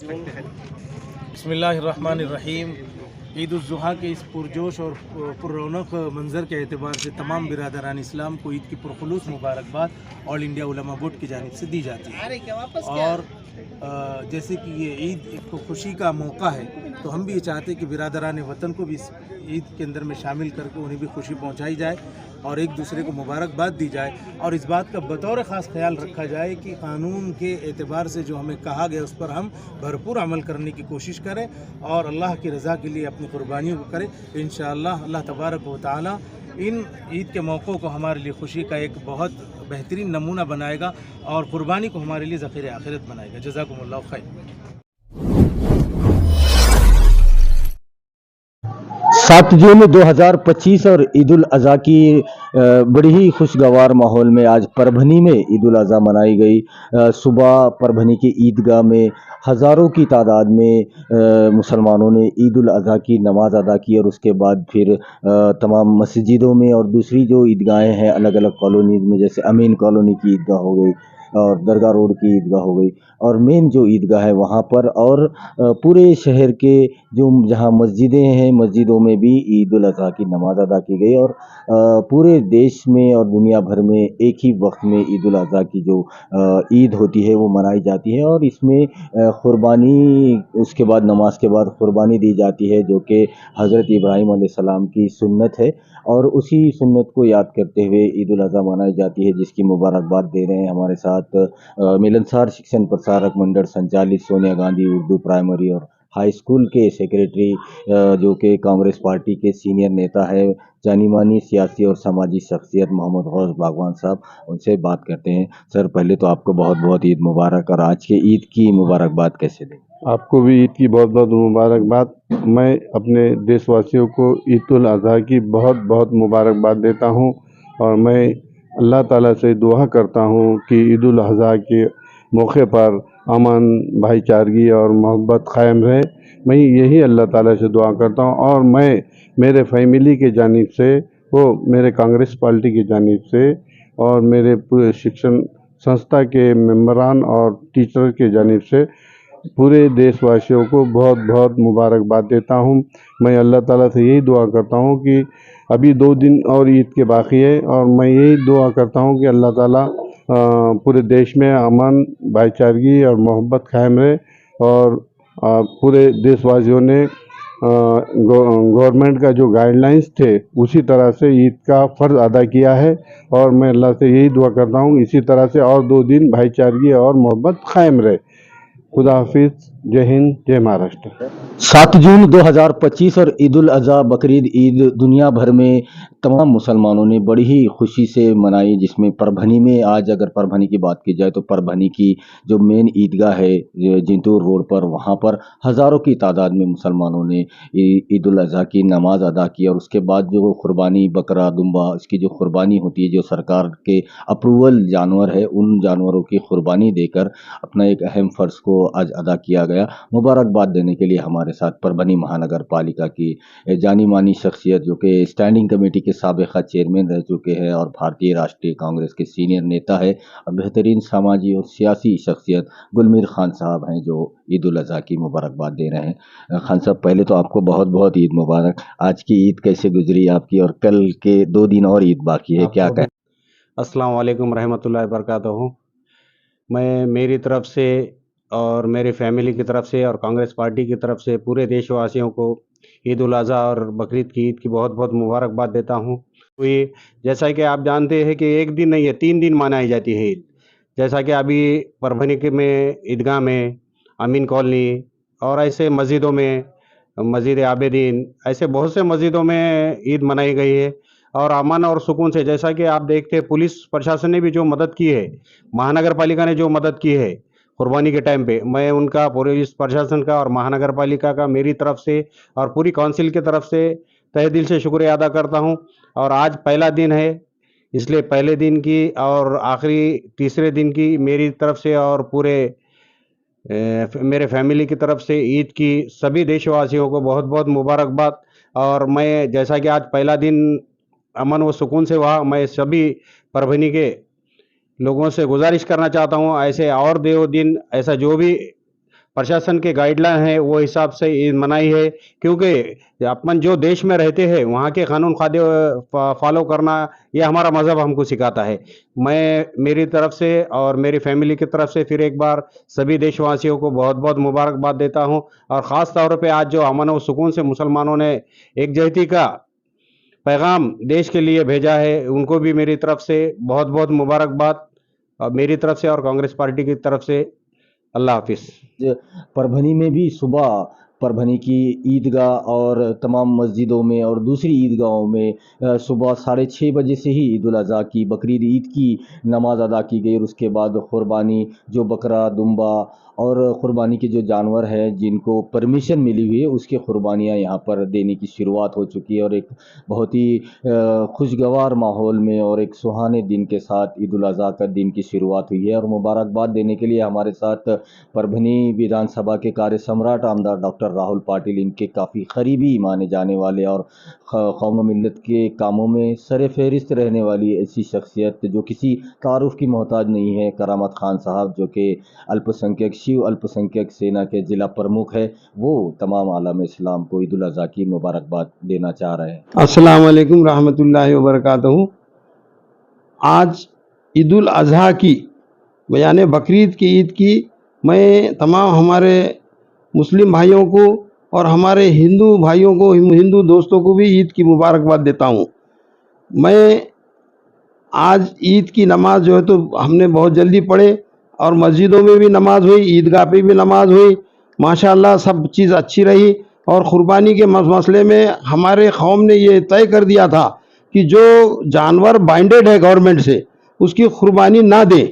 बिस्मिल्लाहिर्रहमानिर्रहीम। ईद उल ज़ुहा के इस पुरजोश और पुररौनक मंज़र के एतबार से तमाम बिरादरान इस्लाम को ईद की पुरखुलूस मुबारकबाद ऑल इंडिया उलमा बोर्ड की जानिब से दी जाती है। और जैसे कि ये ईद एक तो खुशी का मौका है, तो हम भी ये चाहते हैं कि बिरादरान वतन को भी इस ईद के अंदर में शामिल करके उन्हें भी खुशी पहुंचाई जाए और एक दूसरे को मुबारकबाद दी जाए। और इस बात का बतौर ख़ास ख्याल रखा जाए कि कानून के एतबार से जो हमें कहा गया उस पर हम भरपूर अमल करने की कोशिश करें और अल्लाह की रज़ा के लिए अपनी कुर्बानियों को करें। इंशाअल्लाह अल्लाह तबारक व तआला इन ईद के मौक़ों को हमारे लिए खुशी का एक बहुत बेहतरीन नमूना बनाएगा और कुर्बानी को हमारे लिए ज़ख़ीर आखिरत बनाएगा। जज़ाकुमुल्लाहु खैर। 7 जून 2025 और ईद उल अज़हा की बड़ी ही खुशगवार माहौल में आज परभनी में ईद उल अज़हा मनाई गई। सुबह परभनी की ईदगाह में हज़ारों की तादाद में मुसलमानों ने ईद उल अज़हा की नमाज़ अदा की और उसके बाद फिर तमाम मस्जिदों में और दूसरी जो ईदगाहें हैं अलग अलग कॉलोनीज़ में, जैसे अमीन कॉलोनी की ईदगाह हो गई और दरगाह रोड की ईदगाह हो गई और मेन जो ईदगाह है वहाँ पर, और पूरे शहर के जो जहाँ मस्जिदें हैं मस्जिदों में भी ईद उल अज़हा की नमाज अदा की गई। और पूरे देश में और दुनिया भर में एक ही वक्त में ईद उल अज़हा की जो ईद होती है वो मनाई जाती है और इसमें क़ुरबानी, उसके बाद नमाज के बाद क़ुरबानी दी जाती है जो कि हज़रत इब्राहीम अलैहिस्सलाम की सुन्नत है और उसी सुन्नत को याद करते हुए ईद उल अज़हा मनाई जाती है, जिसकी मुबारकबाद दे रहे हैं हमारे साथ मिलनसार शिक्षण प्रसारक मंडल संचालित सोनिया गांधी उर्दू प्राइमरी और हाई स्कूल के सेक्रेटरी जो कि कांग्रेस पार्टी के सीनियर नेता है, जानी मानी सियासी और समाजी शख्सियत मोहम्मद गौस बागवान साहब। उनसे बात करते हैं। सर, पहले तो आपको बहुत बहुत ईद मुबारक और आज के ईद की मुबारकबाद कैसे दें? आपको भी ईद की बहुत बहुत मुबारकबाद। मैं अपने देशवासियों को ईद उल अज़हा की बहुत बहुत मुबारकबाद देता हूं और मैं अल्लाह ताला से दुआ करता हूं कि ईद उल अज़हा के मौके पर अमन, भाईचारगी और मोहब्बत कायम रहे। मैं यही अल्लाह ताला से दुआ करता हूं और मैं मेरे फैमिली के जानिब से, वो मेरे कांग्रेस पार्टी की जानिब से और मेरे पूरे शिक्षण संस्था के मेंबरान और टीचर के जानिब से पूरे देशवासियों को बहुत बहुत मुबारकबाद देता हूं। मैं अल्लाह ताला से यही दुआ करता हूं कि अभी 2 दिन और ईद के बाकी है और मैं यही दुआ करता हूं कि अल्लाह ताला पूरे देश में अमन, भाईचारगी और मोहब्बत कायम रहे और पूरे देशवासियों ने गवर्नमेंट का जो गाइडलाइंस थे उसी तरह से ईद का फ़र्ज़ अदा किया है और मैं अल्लाह से यही दुआ करता हूँ इसी तरह से और 2 दिन भाईचारगी और मोहब्बत कायम रहे। खुदा हाफिज़। जय हिंद, जय महाराष्ट्र। 7 जून 2025 और ईद उल अज़हा बकरीद ईद दुनिया भर में तमाम मुसलमानों ने बड़ी ही खुशी से मनाई, जिसमें परभनी में आज अगर परभनी की बात की जाए तो परभनी की जो मेन ईदगाह है जिंतूर रोड पर, वहाँ पर हज़ारों की तादाद में मुसलमानों ने ईद उल अज़हा की नमाज अदा की और उसके बाद जो कुर्बानी बकरा दुम्बा इसकी जो कुर्बानी होती है, जो सरकार के अप्रूवल जानवर है, उन जानवरों की कुर्बानी देकर अपना एक अहम फ़र्ज़ को आज अदा किया गया। मुबारकबाद देने के लिए हमारे साथ परभनी महानगर पालिका की जानी मानी शख्सियत जो कि स्टैंडिंग कमेटी के साबिक़ा चेयरमैन रह चुके हैं और भारतीय राष्ट्रीय कांग्रेस के सीनियर नेता है और बेहतरीन सामाजिक और सियासी शख्सियत गुलमीर खान साहब हैं, जो ईद उल अज़हा की मुबारकबाद दे रहे हैं। खान साहब, पहले तो आपको बहुत बहुत ईद मुबारक। आज की ईद कैसे गुजरी आपकी और कल के 2 दिन और ईद बाकी है, क्या कहें? अस्सलाम वालेकुम रहमतुल्लाहि वबरकातुहू। मैं मेरी तरफ से और मेरी फैमिली की तरफ से और कांग्रेस पार्टी की तरफ से पूरे देशवासियों को ईद उल अज़हा और बकरीद की ईद की बहुत बहुत मुबारकबाद देता हूँ। तो ये जैसा कि आप जानते हैं कि एक दिन नहीं है, 3 दिन मनाई जाती है ईद। जैसा कि अभी परभनी के में ईदगाह में, अमीन कॉलोनी और ऐसे मस्जिदों में, मस्जिद आबिदीन, ऐसे बहुत से मस्जिदों में ईद मनाई गई है और अमन और सुकून से। जैसा कि आप देखते हैं पुलिस प्रशासन ने भी जो मदद की है, महानगर पालिका ने जो मदद की है कुर्बानी के टाइम पे, मैं उनका पुलिस प्रशासन का और महानगर पालिका का मेरी तरफ से और पूरी काउंसिल की तरफ से तहे दिल से शुक्रिया अदा करता हूं। और आज पहला दिन है, इसलिए पहले दिन की और आखिरी तीसरे दिन की मेरी तरफ से और पूरे मेरे फैमिली की तरफ से ईद की सभी देशवासियों को बहुत बहुत मुबारकबाद। और मैं जैसा कि आज पहला दिन अमन व सुकून से हुआ, मैं सभी परभनी के लोगों से गुजारिश करना चाहता हूँ ऐसे और 2 दिन ऐसा जो भी प्रशासन के गाइडलाइन है वो हिसाब से ईद मनाई है, क्योंकि अपन जो देश में रहते हैं वहाँ के कानून कायदे फॉलो करना ये हमारा मज़हब हमको सिखाता है। मैं मेरी तरफ से और मेरी फैमिली की तरफ से फिर एक बार सभी देशवासियों को बहुत बहुत मुबारकबाद देता हूँ, और ख़ास तौर पे आज जो अमन और सुकून से मुसलमानों ने एकजहती का पैगाम देश के लिए भेजा है, उनको भी मेरी तरफ से बहुत बहुत मुबारकबाद, और मेरी तरफ से और कांग्रेस पार्टी की तरफ से। अल्लाह हाफिज़। परभनी में भी सुबह परभनी की ईदगाह और तमाम मस्जिदों में और दूसरी ईदगाहों में सुबह 6:30 बजे से ही ईद उल अज़हा की बकरीद ईद की नमाज अदा की गई, और उसके बाद कुर्बानी जो बकरा दुम्बा और क़ुरबानी के जो जानवर हैं जिनको परमिशन मिली हुई है उसकी क़ुरबानियाँ यहाँ पर देने की शुरुआत हो चुकी है, और एक बहुत ही खुशगवार माहौल में और एक सुहाने दिन के साथ ईद उल अज़हा का दिन की शुरुआत हुई है। और मुबारकबाद देने के लिए हमारे साथ परभनी विधानसभा के कार्य सम्राट आमदार डॉक्टर राहुल पाटिल, इनके काफ़ी करीबी माने जाने वाले और कौम मिल्लत के कामों में सर फहरिस्त रहने वाली ऐसी शख्सियत जो किसी तारुफ की मोहताज नहीं है, करामत खान साहब, जो कि अल्पसंख्यक शिव अल्पसंख्यक सेना के ज़िला प्रमुख है, वो तमाम आलम इस्लाम को ईद उल अज़हा की मुबारकबाद देना चाह रहे हैं। अस्सलाम वालेकुम रहमतुल्लाहि व बरकातहू। आज ईद उल अज़हा की यानी बकरीद की ईद की मैं तमाम हमारे मुस्लिम भाइयों को और हमारे हिंदू भाइयों को, हिंदू दोस्तों को भी ईद की मुबारकबाद देता हूँ। मैं आज ईद की नमाज जो है तो हमने बहुत जल्दी पढ़े, और मस्जिदों में भी नमाज हुई, ईदगाह पे भी नमाज हुई, माशाअल्लाह सब चीज़ अच्छी रही। और क़ुरबानी के मसले में हमारे कौम ने ये तय कर दिया था कि जो जानवर बाइंडेड है गवर्नमेंट से उसकी क़ुरबानी ना दें।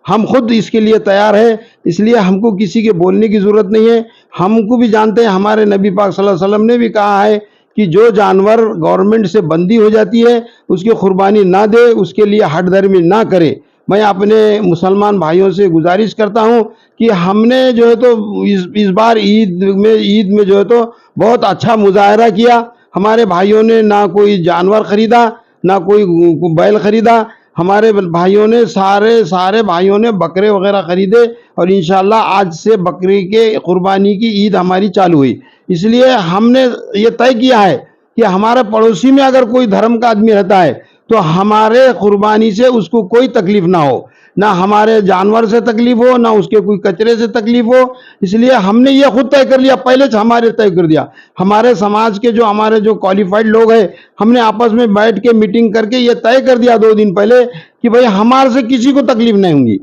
हम खुद इसके लिए तैयार है, इसलिए हमको किसी के बोलने की ज़रूरत नहीं है। हमको भी जानते हैं, हमारे नबी पाक सल्लल्लाहु अलैहि वसल्लम ने भी कहा है कि जो जानवर गवर्नमेंट से बंदी हो जाती है उसकी क़ुरबानी ना दे, उसके लिए हट धर्मी ना करे। मैं अपने मुसलमान भाइयों से गुजारिश करता हूं कि हमने जो है तो इस बार ईद में जो है तो बहुत अच्छा मुजाहरा किया। हमारे भाइयों ने ना कोई जानवर ख़रीदा, ना कोई बैल ख़रीदा। हमारे भाइयों ने सारे भाइयों ने बकरे वगैरह ख़रीदे, और इंशाअल्लाह आज से बकरी के क़ुरबानी की ईद हमारी चालू हुई। इसलिए हमने ये तय किया है कि हमारे पड़ोसी में अगर कोई धर्म का आदमी रहता है तो हमारे क़ुरबानी से उसको कोई तकलीफ ना हो, ना हमारे जानवर से तकलीफ हो, ना उसके कोई कचरे से तकलीफ हो। इसलिए हमने ये खुद तय कर लिया, पहले से हमारे तय कर दिया। हमारे समाज के हमारे जो क्वालिफाइड लोग हैं, हमने आपस में बैठ के मीटिंग करके ये तय कर दिया 2 दिन पहले कि भाई हमारे से किसी को तकलीफ नहीं होगी।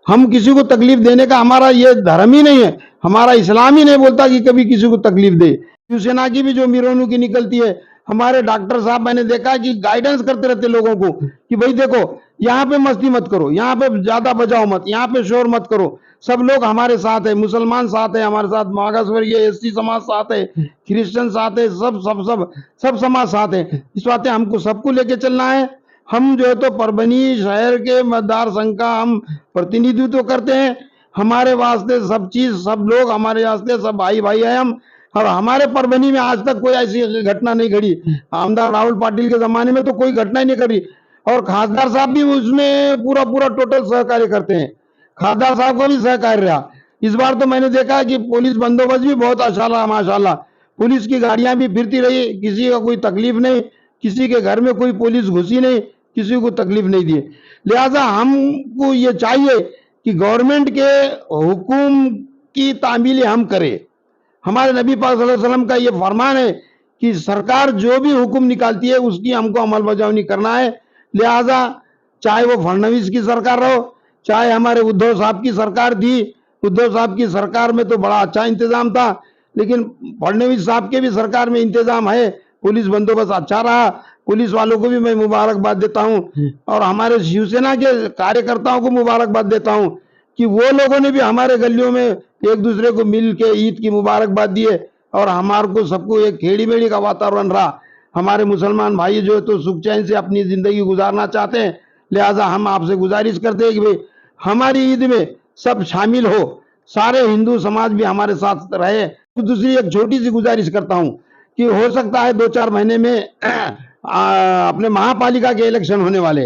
हम किसी को तकलीफ देने का हमारा ये धर्म ही नहीं है, हमारा इस्लाम ही नहीं बोलता कि कभी किसी को तकलीफ दे। शिवसेना की भी जो मिरोनुकी निकलती है, हमारे डॉक्टर साहब मैंने देखा कि गाइडेंस करते रहते लोगों को कि भाई देखो यहाँ पे मस्ती मत करो, यहाँ पे ज्यादा बजाओ मत, यहाँ पे शोर मत करो। सब लोग हमारे साथ है, मुसलमान साथ है हमारे साथ, मागासवर्गीय एससी समाज साथ है, क्रिश्चियन साथ है, सब समाज साथ है। इस बात हमको सबको लेके चलना है। हम जो है तो परभनी शहर के मतदार संघ का हम प्रतिनिधित्व करते हैं। हमारे वास्ते सब चीज, सब लोग हमारे वास्ते सब भाई भाई है हम। और हमारे परभनी में आज तक कोई ऐसी घटना नहीं घटी। आमदार राहुल पाटिल के जमाने में तो कोई घटना ही नहीं घटी, और खासदार साहब भी उसमें पूरा टोटल सहकार्य करते हैं। खासदार साहब का भी सहकार्य रहा। इस बार तो मैंने देखा कि पुलिस बंदोबस्त भी बहुत अच्छा रहा, माशाल्लाह। पुलिस की गाड़ियां भी फिरती रही, किसी का कोई तकलीफ नहीं, किसी के घर में कोई पुलिस घुसी नहीं, किसी को तकलीफ नहीं दी। लिहाजा हमको ये चाहिए कि गवर्नमेंट के हुक्म की तामील हम करें। हमारे नबी पाक सल्लल्लाहु अलैहि वसल्लम का ये फरमान है कि सरकार जो भी हुक्म निकालती है उसकी हमको अमल बजावनी करना है। लिहाजा चाहे वो फडणवीस की सरकार हो, चाहे हमारे उद्धव साहब की सरकार थी, उद्धव साहब की सरकार में तो बड़ा अच्छा इंतजाम था, लेकिन फडणवीस साहब के भी सरकार में इंतजाम है, पुलिस बंदोबस्त अच्छा रहा। पुलिस वालों को भी मैं मुबारकबाद देता हूँ, और हमारे शिवसेना के कार्यकर्ताओं को मुबारकबाद देता हूँ कि वो लोगों ने भी हमारे गलियों में एक दूसरे को मिल के ईद की मुबारकबाद दिए, और हमारे को सबको एक खेड़ी मेड़ी का वातावरण रहा। हमारे मुसलमान भाई जो है तो सुख चैन से अपनी ज़िंदगी गुजारना चाहते हैं। लिहाजा हम आपसे गुजारिश करते हैं कि भाई हमारी ईद में सब शामिल हो, सारे हिंदू समाज भी हमारे साथ रहे। दूसरी एक छोटी सी गुजारिश करता हूँ कि हो सकता है 2-4 महीने में अपने महापालिका के इलेक्शन होने वाले,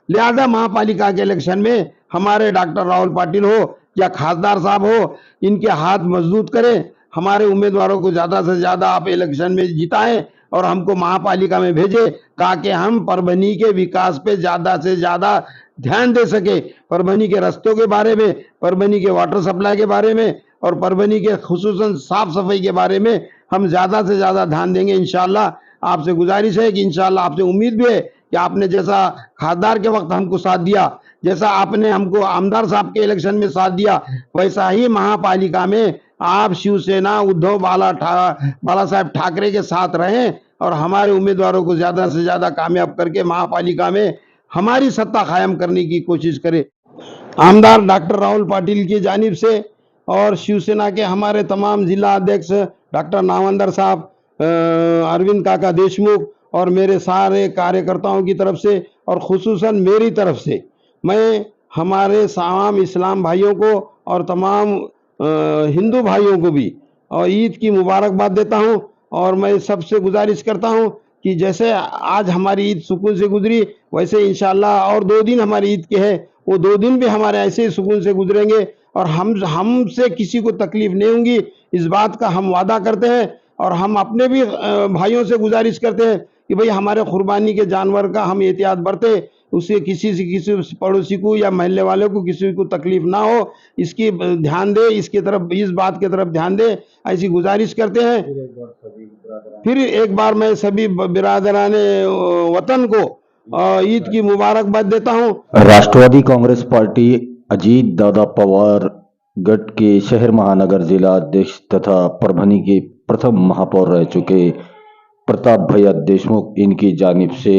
लिहाजा महापालिका के इलेक्शन में हमारे डॉक्टर राहुल पाटिल हो, या खासदार साहब हो, इनके हाथ मजबूत करें, हमारे उम्मीदवारों को ज़्यादा से ज़्यादा आप इलेक्शन में जिताएं और हमको महापालिका में भेजें ताकि हम परभनी के विकास पे ज़्यादा से ज़्यादा ध्यान दे सके। परभनी के रास्तों के बारे में, परभनी के वाटर सप्लाई के बारे में और परभनी के खुसूसन साफ सफाई के बारे में हम ज़्यादा से ज़्यादा ध्यान देंगे इंशाल्लाह। आपसे गुजारिश है कि इंशाल्लाह, आपसे उम्मीद भी है कि आपने जैसा खासदार के वक्त हमको साथ दिया, जैसा आपने हमको आमदार साहब के इलेक्शन में साथ दिया, वैसा ही महापालिका में आप शिवसेना उद्धव बाला साहेब ठाकरे के साथ रहें और हमारे उम्मीदवारों को ज़्यादा से ज़्यादा कामयाब करके महापालिका में हमारी सत्ता कायम करने की कोशिश करें। आमदार डॉक्टर राहुल पाटिल की जानिब से और शिवसेना के हमारे तमाम जिला अध्यक्ष डॉक्टर नावंदर साहब, अरविंद काका देशमुख और मेरे सारे कार्यकर्ताओं की तरफ से और खुसूसन मेरी तरफ से मैं हमारे तमाम इस्लाम भाइयों को और तमाम हिंदू भाइयों को भी और ईद की मुबारकबाद देता हूं। और मैं सबसे गुजारिश करता हूं कि जैसे आज हमारी ईद सुकून से गुजरी, वैसे इंशाल्लाह और 2 दिन हमारी ईद के हैं, वो 2 दिन भी हमारे ऐसे ही सुकून से गुजरेंगे और हमसे किसी को तकलीफ नहीं होगी, इस बात का हम वादा करते हैं। और हम अपने भी भाइयों से गुजारिश करते हैं कि भाई हमारे कुर्बानी के जानवर का हम एहतियात बरतें, उससे किसी पड़ोसी को या मोहल्ले वाले को किसी को तकलीफ ना हो, इसकी ध्यान दे, इसकी तरफ, इस बात की तरफ ध्यान दे, ऐसी गुजारिश करते हैं। फिर एक बार मैं सभी बिरादराने वतन को ईद की मुबारकबाद देता हूं। राष्ट्रवादी कांग्रेस पार्टी अजीत दादा पवार गट के शहर महानगर जिला अध्यक्ष तथा परभनी के प्रथम महापौर रह चुके प्रताप भैया देशमुख, इनकी जानिब से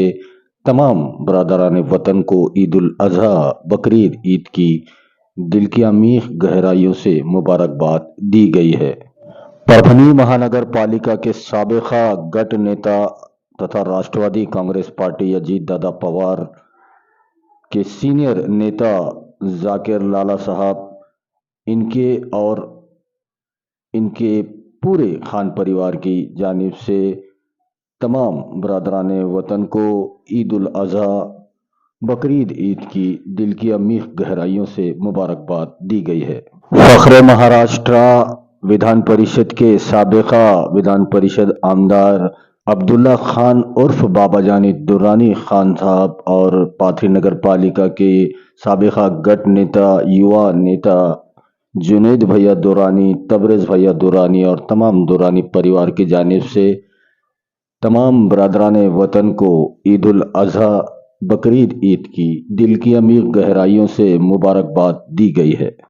तमाम बरादरान वतन को ईद उल अजहा बकरीद ईद की दिल की अमीर गहराइयों से मुबारकबाद दी गई है। परभनी महानगर पालिका के साबिका गट नेता तथा राष्ट्रवादी कांग्रेस पार्टी अजीत दादा पवार के सीनियर नेता जाकिर लाला साहब, इनके और इनके पूरे खान परिवार की जानिब से तमाम बरादरान वतन को ईद उल अजहा बकरीद ईद की दिल की अमीर गहराइयों से मुबारकबाद दी गई है। फख्र महाराष्ट्र विधान परिषद के साबिका विधान परिषद आमदार अब्दुल्ला खान उर्फ बाबाजानी दुरानी खान साहब और पाथरी नगर पालिका के साबिका गट नेता युवा नेता जुनैद भैया दुरानी, तबरेज भैया दुरानी और तमाम दुरानी परिवार की जानिब से तमाम बरादरान वतन को ईद उल अजहा बकरीद ईद की दिल की अमीर गहराइयों से मुबारकबाद दी गई है।